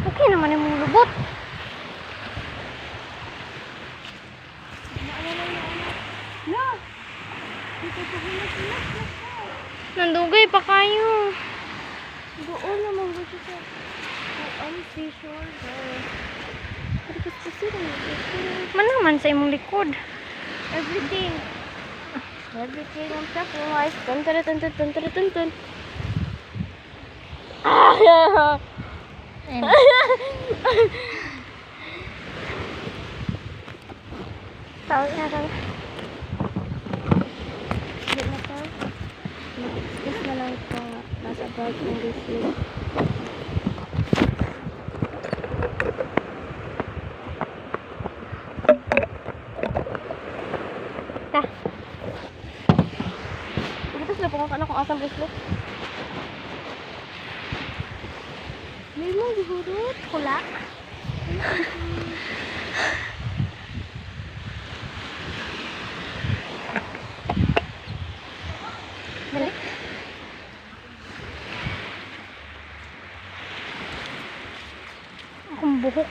Okay naman yung mga lubot. Nandugay pa kayo. Doon naman gusto sa seashore. Man naman sa imong likod. Everything on top of life. Tun. Tawag na lang. Hindi na to. Mag-excuse na lang ito. Nasa bag ng receipt. Ta. Dito sila kung kung asang bracelet. May mo gihurot. Kula. Dali. Akong buhok.